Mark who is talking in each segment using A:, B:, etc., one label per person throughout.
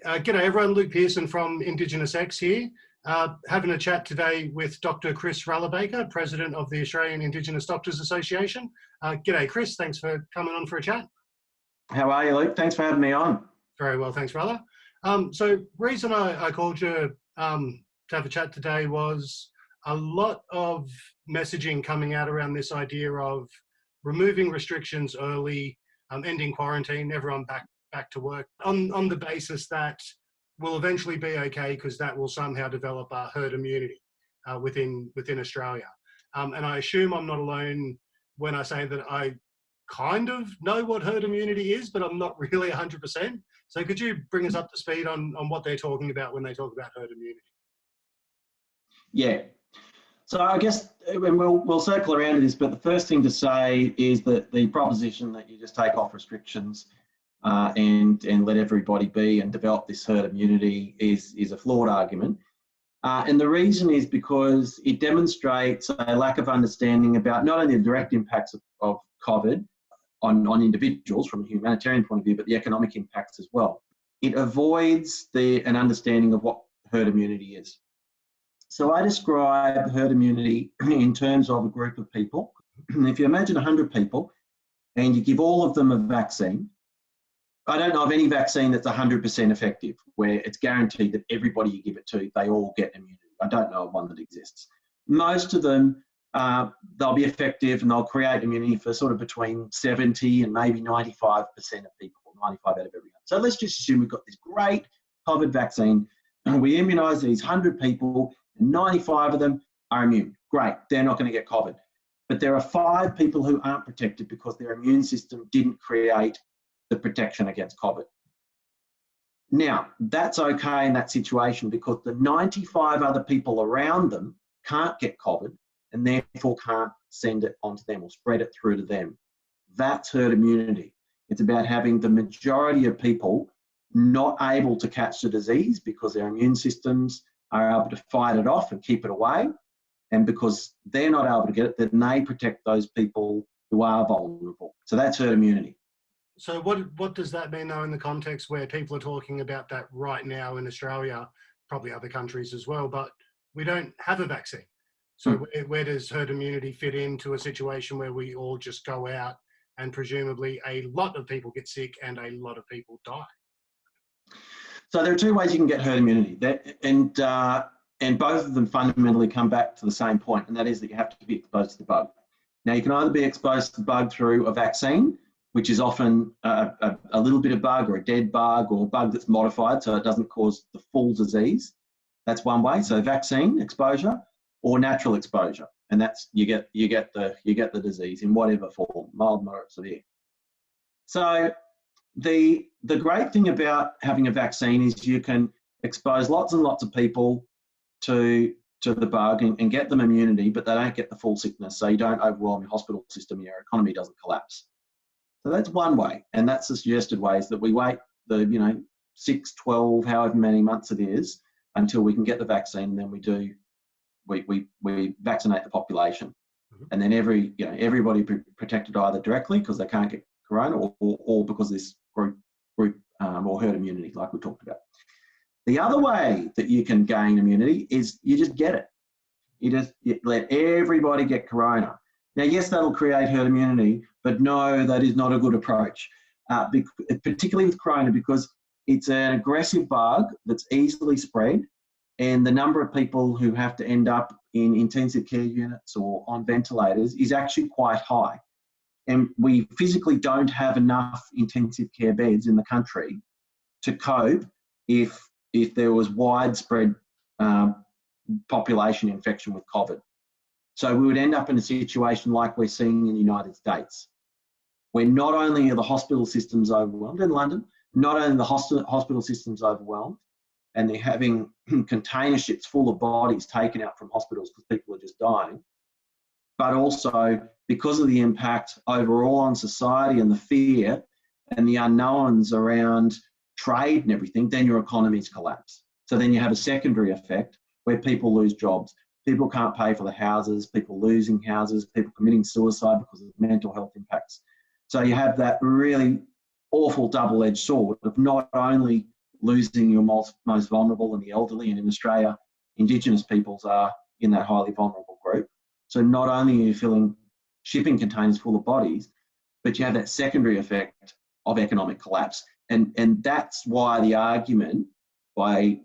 A: G'day everyone, Luke Pearson from Indigenous X here, having a chat today with Dr. Kris Rallah-Baker, President of the Australian Indigenous Doctors Association. G'day Kris, thanks for coming on for a chat.
B: How are you, Luke? Thanks for having me on.
A: Very well, thanks Rallah. So reason I called you to have a chat today was a lot of messaging coming out around this idea of removing restrictions early, ending quarantine, everyone back to work on the basis that we'll eventually be okay because that will somehow develop a herd immunity within Australia. And I assume I'm not alone when I say that I kind of know what herd immunity is, but I'm not really 100%. So could you bring us up to speed on what they're talking about when they talk about herd immunity?
B: Yeah. So I guess we'll circle around to this, but the first thing to say is that the proposition that you just take off restrictions and let everybody be and develop this herd immunity is a flawed argument. And the reason is because it demonstrates a lack of understanding about not only the direct impacts of COVID on individuals from a humanitarian point of view, but the economic impacts as well. It avoids an understanding of what herd immunity is. So I describe herd immunity in terms of a group of people. If you imagine 100 people and you give all of them a vaccine, I don't know of any vaccine that's 100% effective, where it's guaranteed that everybody you give it to, they all get immunity. I don't know of one that exists. Most of them, they'll be effective and they'll create immunity for sort of between 70 and maybe 95% of people, 95 out of everyone. So let's just assume we've got this great COVID vaccine and we immunise these 100 people and 95 of them are immune. Great, they're not going to get COVID. But there are 5 people who aren't protected because their immune system didn't create the protection against COVID. Now, that's okay in that situation because the 95 other people around them can't get COVID and therefore can't send it onto them or spread it through to them. That's herd immunity. It's about having the majority of people not able to catch the disease because their immune systems are able to fight it off and keep it away. And because they're not able to get it, then they protect those people who are vulnerable. So that's herd immunity.
A: So what does that mean though in the context where people are talking about that right now in Australia, probably other countries as well, but we don't have a vaccine. So where does herd immunity fit into a situation where we all just go out and presumably a lot of people get sick and a lot of people die?
B: So there are 2 ways you can get herd immunity, and both of them fundamentally come back to the same point, and that is that you have to be exposed to the bug. Now you can either be exposed to the bug through a vaccine, which is often a little bit of bug or a dead bug or a bug that's modified so it doesn't cause the full disease. That's one way. So vaccine exposure or natural exposure, and that's you get the disease in whatever form, mild, moderate, severe. So the great thing about having a vaccine is you can expose lots and lots of people to the bug and get them immunity, but they don't get the full sickness, so you don't overwhelm your hospital system, your economy doesn't collapse. So that's one way, and that's the suggested way, is that we wait 6, 12, however many months it is until we can get the vaccine, and then we vaccinate the population, and then everybody protected either directly because they can't get corona or because of this group or herd immunity like we talked about. The other way that you can gain immunity is you just get it. You let everybody get corona. Now, yes, that'll create herd immunity, but no, that is not a good approach, particularly with corona, because it's an aggressive bug that's easily spread, and the number of people who have to end up in intensive care units or on ventilators is actually quite high. And we physically don't have enough intensive care beds in the country to cope if there was widespread population infection with COVID. So we would end up in a situation like we're seeing in the United States, where not only are the hospital systems overwhelmed in London, not only the hospital systems overwhelmed, and they're having container ships full of bodies taken out from hospitals because people are just dying, but also because of the impact overall on society and the fear and the unknowns around trade and everything, then your economies collapse. So then you have a secondary effect where people lose jobs. People can't pay for the houses, people losing houses, people committing suicide because of mental health impacts. So you have that really awful double-edged sword of not only losing your most vulnerable and the elderly. And in Australia, Indigenous peoples are in that highly vulnerable group. So not only are you filling shipping containers full of bodies, but you have that secondary effect of economic collapse. And that's why the argument by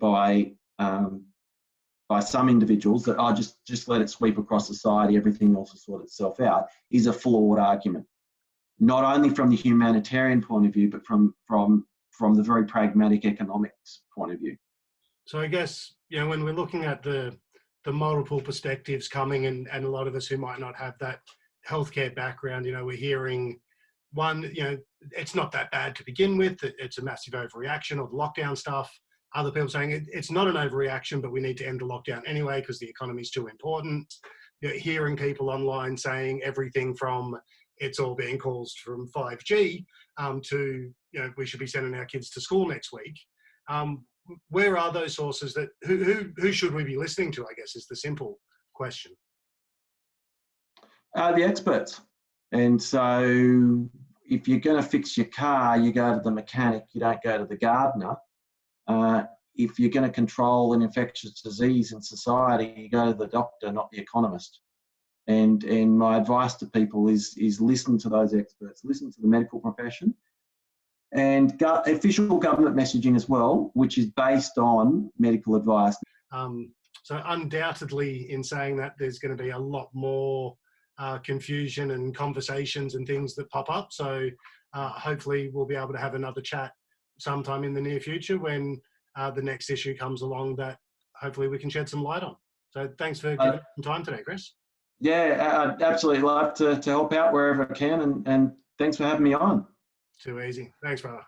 B: some individuals that just let it sweep across society, everything else will sort itself out, is a flawed argument. Not only from the humanitarian point of view, but from the very pragmatic economics point of view.
A: So I guess, you know, when we're looking at the multiple perspectives coming, and a lot of us who might not have that healthcare background, you know, we're hearing one, you know, it's not that bad to begin with, it's a massive overreaction, or the lockdown stuff. Other people saying it's not an overreaction, but we need to end the lockdown anyway because the economy is too important. You know, hearing people online saying everything from it's all being caused from 5G to, you know, we should be sending our kids to school next week. Where are those sources that, who should we be listening to, I guess, is the simple question.
B: The experts. And so if you're going to fix your car, you go to the mechanic, you don't go to the gardener. If you're going to control an infectious disease in society, you go to the doctor, not the economist. And my advice to people is listen to those experts, listen to the medical profession, and official government messaging as well, which is based on medical advice.
A: So undoubtedly, in saying that, there's going to be a lot more confusion and conversations and things that pop up. So hopefully we'll be able to have another chat sometime in the near future when the next issue comes along that hopefully we can shed some light on. So thanks for giving some time today, Kris.
B: Yeah, I'd absolutely love to help out wherever I can, and thanks for having me on.
A: Too easy. Thanks, brother.